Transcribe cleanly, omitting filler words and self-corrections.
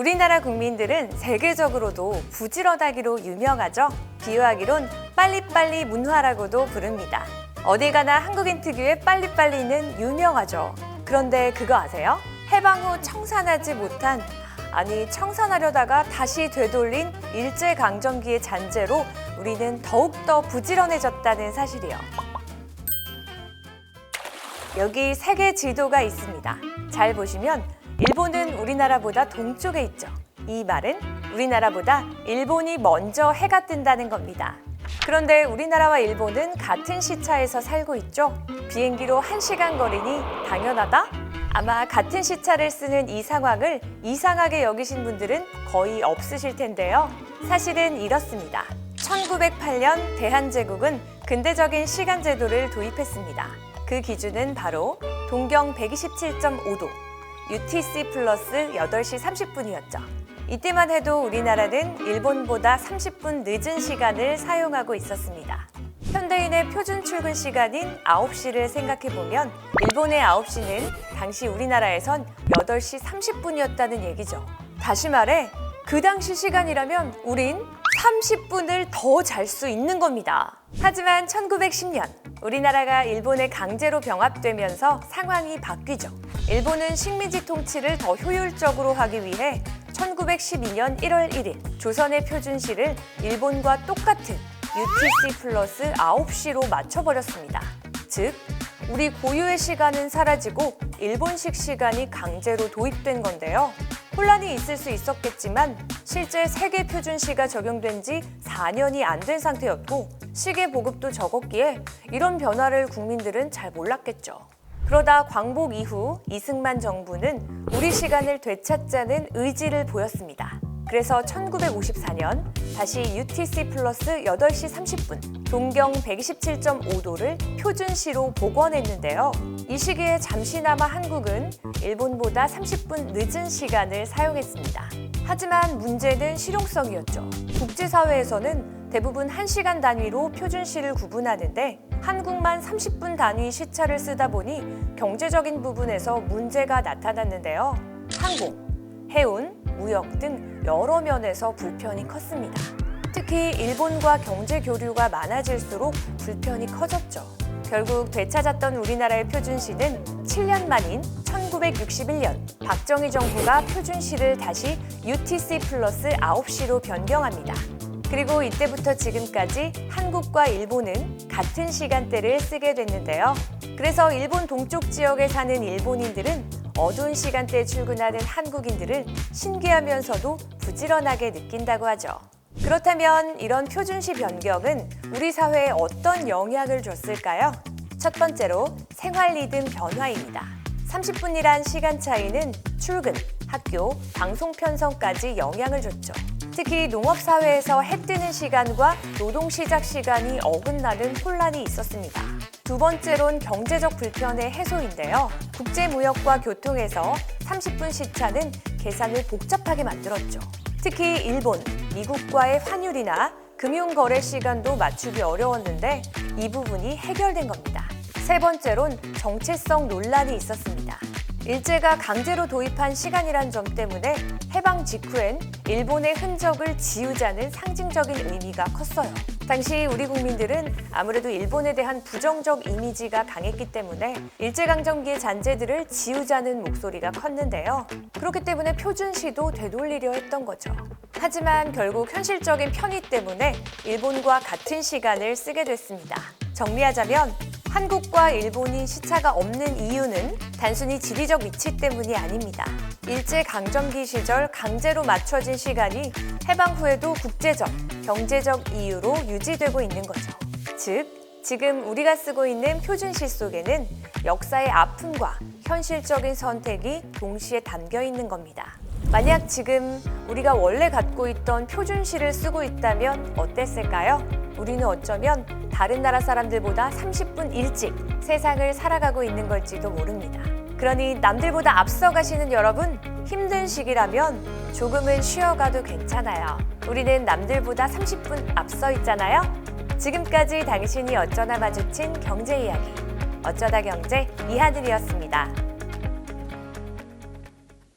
우리나라 국민들은 세계적으로도 부지런하기로 유명하죠. 비유하기론 빨리빨리 문화라고도 부릅니다. 어디 가나 한국인 특유의 빨리빨리는 유명하죠. 그런데 그거 아세요? 해방 후 청산하지 못한, 청산하려다가 다시 되돌린 일제강점기의 잔재로 우리는 더욱더 부지런해졌다는 사실이요. 여기 세계 지도가 있습니다. 잘 보시면 일본은 우리나라보다 동쪽에 있죠. 이 말은 우리나라보다 일본이 먼저 해가 뜬다는 겁니다. 그런데 우리나라와 일본은 같은 시차에서 살고 있죠. 비행기로 1시간 거리니 당연하다? 아마 같은 시차를 쓰는 이 상황을 이상하게 여기신 분들은 거의 없으실 텐데요. 사실은 이렇습니다. 1908년 대한제국은 근대적인 시간 제도를 도입했습니다. 그 기준은 바로 동경 127.5도, UTC 플러스 8시 30분이었죠. 이때만 해도 우리나라는 일본보다 30분 늦은 시간을 사용하고 있었습니다. 현대인의 표준 출근 시간인 9시를 생각해보면 일본의 9시는 당시 우리나라에선 8시 30분이었다는 얘기죠. 다시 말해 그 당시 시간이라면 우린 30분을 더 잘 수 있는 겁니다. 하지만 1910년 우리나라가 일본에 강제로 병합되면서 상황이 바뀌죠. 일본은 식민지 통치를 더 효율적으로 하기 위해 1912년 1월 1일 조선의 표준시를 일본과 똑같은 UTC 플러스 9시로 맞춰버렸습니다. 즉, 우리 고유의 시간은 사라지고 일본식 시간이 강제로 도입된 건데요. 혼란이 있을 수 있었겠지만 실제 세계 표준시가 적용된 지 4년이 안 된 상태였고 시계 보급도 적었기에 이런 변화를 국민들은 잘 몰랐겠죠. 그러다 광복 이후 이승만 정부는 우리 시간을 되찾자는 의지를 보였습니다. 그래서 1954년 다시 UTC 플러스 8시 30분, 동경 127.5도를 표준시로 복원했는데요. 이 시기에 잠시나마 한국은 일본보다 30분 늦은 시간을 사용했습니다. 하지만 문제는 실용성이었죠. 국제사회에서는 대부분 1시간 단위로 표준시를 구분하는데 한국만 30분 단위 시차를 쓰다 보니 경제적인 부분에서 문제가 나타났는데요. 항공, 해운, 무역 등 여러 면에서 불편이 컸습니다. 특히 일본과 경제 교류가 많아질수록 불편이 커졌죠. 결국 되찾았던 우리나라의 표준시는 7년 만인 1961년 박정희 정부가 표준시를 다시 UTC 플러스 9시로 변경합니다. 그리고 이때부터 지금까지 한국과 일본은 같은 시간대를 쓰게 됐는데요. 그래서 일본 동쪽 지역에 사는 일본인들은 어두운 시간대에 출근하는 한국인들을 신기하면서도 부지런하게 느낀다고 하죠. 그렇다면 이런 표준시 변경은 우리 사회에 어떤 영향을 줬을까요? 첫 번째로 생활 리듬 변화입니다. 30분이란 시간 차이는 출근, 학교, 방송 편성까지 영향을 줬죠. 특히 농업사회에서 해 뜨는 시간과 노동 시작 시간이 어긋나는 혼란이 있었습니다. 두 번째론 경제적 불편의 해소인데요. 국제무역과 교통에서 30분 시차는 계산을 복잡하게 만들었죠. 특히 일본, 미국과의 환율이나 금융거래 시간도 맞추기 어려웠는데 이 부분이 해결된 겁니다. 세 번째론 정체성 논란이 있었습니다. 일제가 강제로 도입한 시간이란 점 때문에 해방 직후엔 일본의 흔적을 지우자는 상징적인 의미가 컸어요. 당시 우리 국민들은 아무래도 일본에 대한 부정적 이미지가 강했기 때문에 일제강점기의 잔재들을 지우자는 목소리가 컸는데요. 그렇기 때문에 표준시도 되돌리려 했던 거죠. 하지만 결국 현실적인 편의 때문에 일본과 같은 시간을 쓰게 됐습니다. 정리하자면 한국과 일본이 시차가 없는 이유는 단순히 지리적 위치 때문이 아닙니다. 일제강점기 시절 강제로 맞춰진 시간이 해방 후에도 국제적, 경제적 이유로 유지되고 있는 거죠. 즉, 지금 우리가 쓰고 있는 표준시 속에는 역사의 아픔과 현실적인 선택이 동시에 담겨 있는 겁니다. 만약 지금 우리가 원래 갖고 있던 표준시를 쓰고 있다면 어땠을까요? 우리는 어쩌면 다른 나라 사람들보다 30분 일찍 세상을 살아가고 있는 걸지도 모릅니다. 그러니 남들보다 앞서가시는 여러분, 힘든 시기라면 조금은 쉬어가도 괜찮아요. 우리는 남들보다 30분 앞서 있잖아요. 지금까지 당신이 어쩌나 마주친 경제 이야기, 어쩌다 경제 이하늘이었습니다.